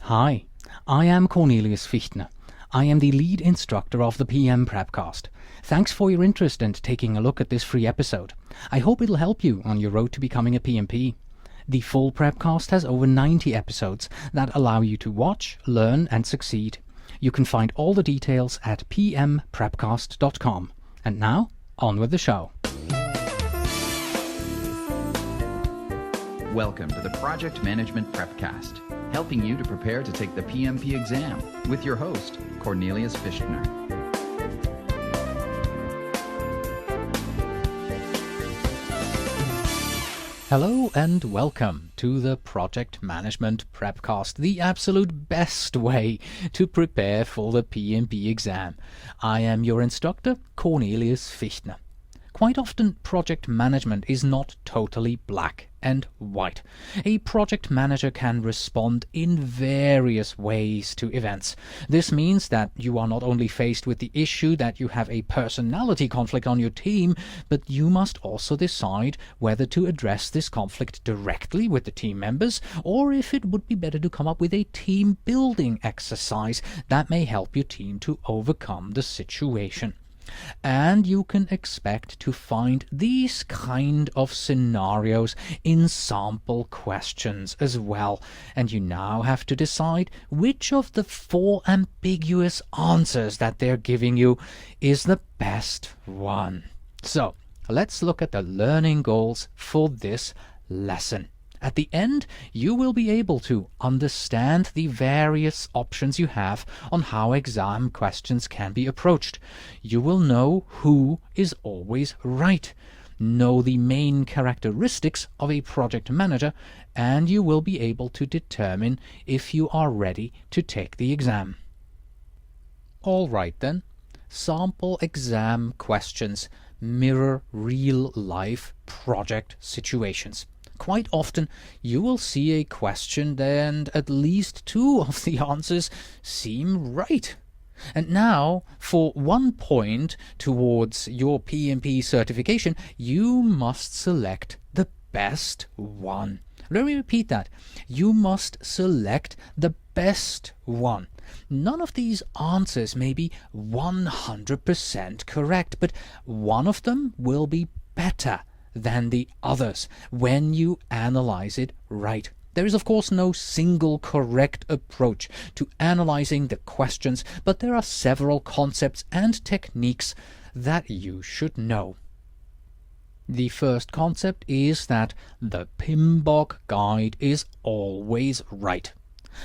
Hi, I am Cornelius Fichtner. I am the lead instructor of the PM Prepcast. Thanks for your interest and taking a look at this free episode. I hope it'll help you on your road to becoming a PMP. The full Prepcast has over 90 episodes that allow you to watch, learn and succeed. You can find all the details at pmprepcast.com. And now, on with the show. Welcome to the Project Management Prepcast, helping you to prepare to take the PMP exam with your host, Cornelius Fichtner. Hello and welcome to the Project Management Prepcast, the absolute best way to prepare for the PMP exam. I am your instructor, Cornelius Fichtner. Quite often, project management is not totally black and white. A project manager can respond in various ways to events. This means that you are not only faced with the issue that you have a personality conflict on your team, but you must also decide whether to address this conflict directly with the team members, or if it would be better to come up with a team building exercise that may help your team to overcome the situation. And you can expect to find these kind of scenarios in sample questions as well. And you now have to decide which of the 4 ambiguous answers that they're giving you is the best one. So, let's look at the learning goals for this lesson. At the end, you will be able to understand the various options you have on how exam questions can be approached. You will know who is always right, know the main characteristics of a project manager, and you will be able to determine if you are ready to take the exam. All right then, sample exam questions mirror real-life project situations. Quite often, you will see a question and at least 2 of the answers seem right. And now, for 1 point towards your PMP certification, you must select the best one. Let me repeat that. You must select the best one. None of these answers may be 100% correct, but one of them will be better than the others when you analyze it right. There is of course no single correct approach to analyzing the questions, but there are several concepts and techniques that you should know. The first concept is that the PMBOK guide is always right.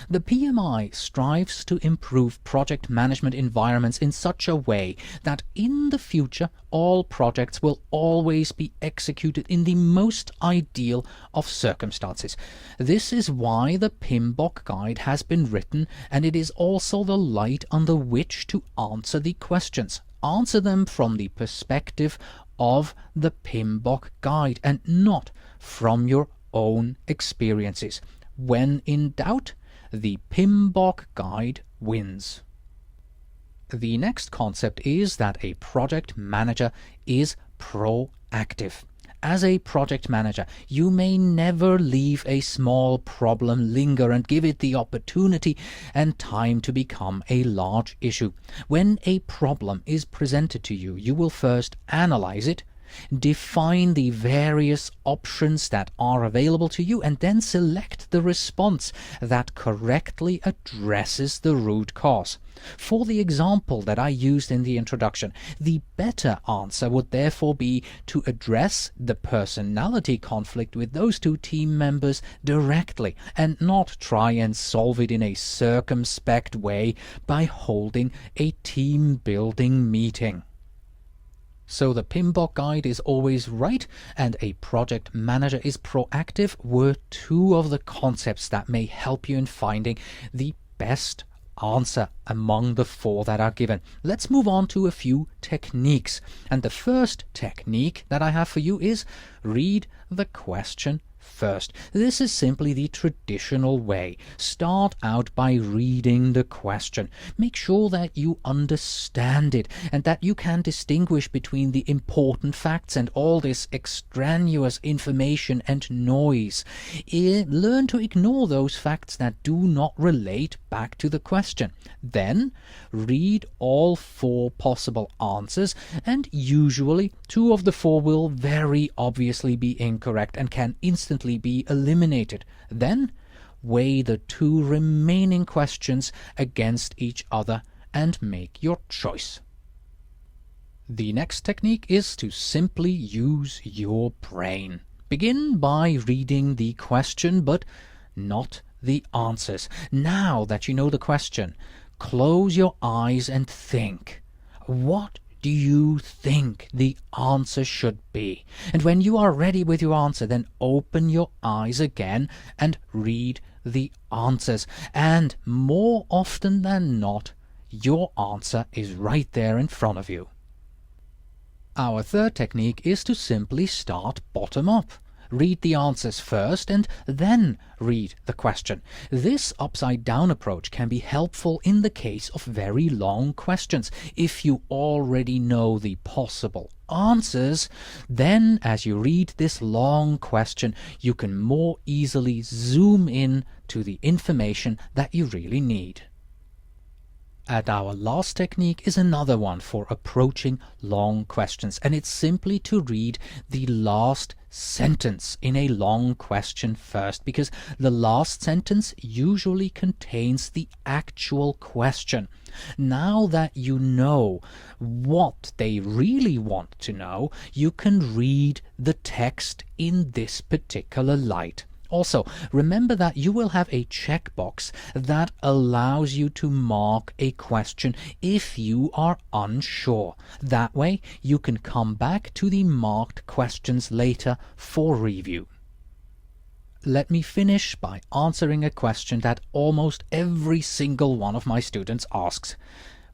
The PMI strives to improve project management environments in such a way that in the future all projects will always be executed in the most ideal of circumstances. This is why the PMBOK guide has been written, and it is also the light under which to answer the questions. Answer them from the perspective of the PMBOK guide and not from your own experiences. When in doubt, the PMBOK guide wins. The next concept is that a project manager is proactive. As a project manager, you may never leave a small problem linger and give it the opportunity and time to become a large issue. When a problem is presented to you, you will first analyze it, define the various options that are available to you, and then select the response that correctly addresses the root cause. For the example that I used in the introduction, the better answer would therefore be to address the personality conflict with those 2 team members directly and not try and solve it in a circumspect way by holding a team building meeting. So the PMBOK guide is always right and a project manager is proactive were 2 of the concepts that may help you in finding the best answer among the 4 that are given. Let's move on to a few techniques. And the first technique that I have for you is read the question first. This is simply the traditional way. Start out by reading the question. Make sure that you understand it and that you can distinguish between the important facts and all this extraneous information and noise. Learn to ignore those facts that do not relate back to the question. Then read all 4 possible answers, and usually 2 of the 4 will very obviously be incorrect and can instantly be eliminated. Then weigh the 2 remaining questions against each other and make your choice. The next technique is to simply use your brain. Begin by reading the question, but not the answers. Now that you know the question, close your eyes and think. What do you think the answer should be? And when you are ready with your answer, then open your eyes again and read the answers. And more often than not, your answer is right there in front of you. Our third technique is to simply start bottom up. Read the answers first and then read the question. This upside-down approach can be helpful in the case of very long questions. If you already know the possible answers, then as you read this long question, you can more easily zoom in to the information that you really need. And our last technique is another one for approaching long questions, and it's simply to read the last sentence in a long question first, because the last sentence usually contains the actual question. Now that you know what they really want to know, you can read the text in this particular light. Also, remember that you will have a checkbox that allows you to mark a question if you are unsure. That way, you can come back to the marked questions later for review. Let me finish by answering a question that almost every single one of my students asks.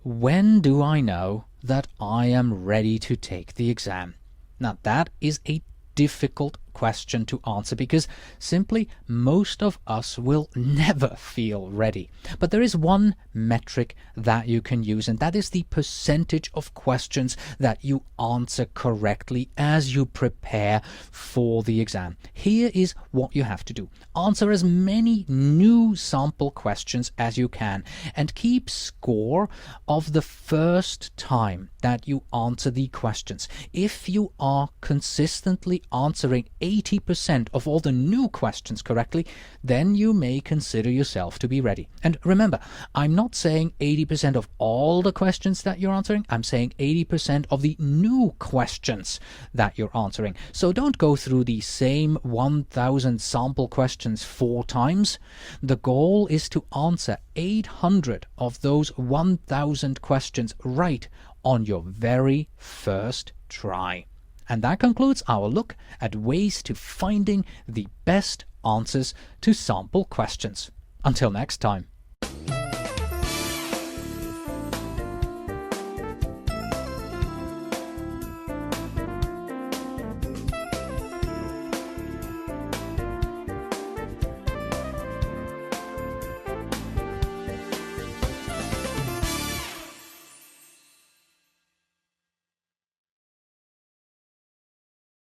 When do I know that I am ready to take the exam? Now, that is a difficult question to answer because simply most of us will never feel ready. But there is one metric that you can use, and that is the percentage of questions that you answer correctly as you prepare for the exam. Here is what you have to do. Answer as many new sample questions as you can and keep score of the first time that you answer the questions. If you are consistently answering 80% of all the new questions correctly, then you may consider yourself to be ready. And remember, I'm not saying 80% of all the questions that you're answering. I'm saying 80% of the new questions that you're answering. So don't go through the same 1,000 sample questions 4 times. The goal is to answer 800 of those 1,000 questions right on your very first try. And that concludes our look at ways to finding the best answers to sample questions. Until next time.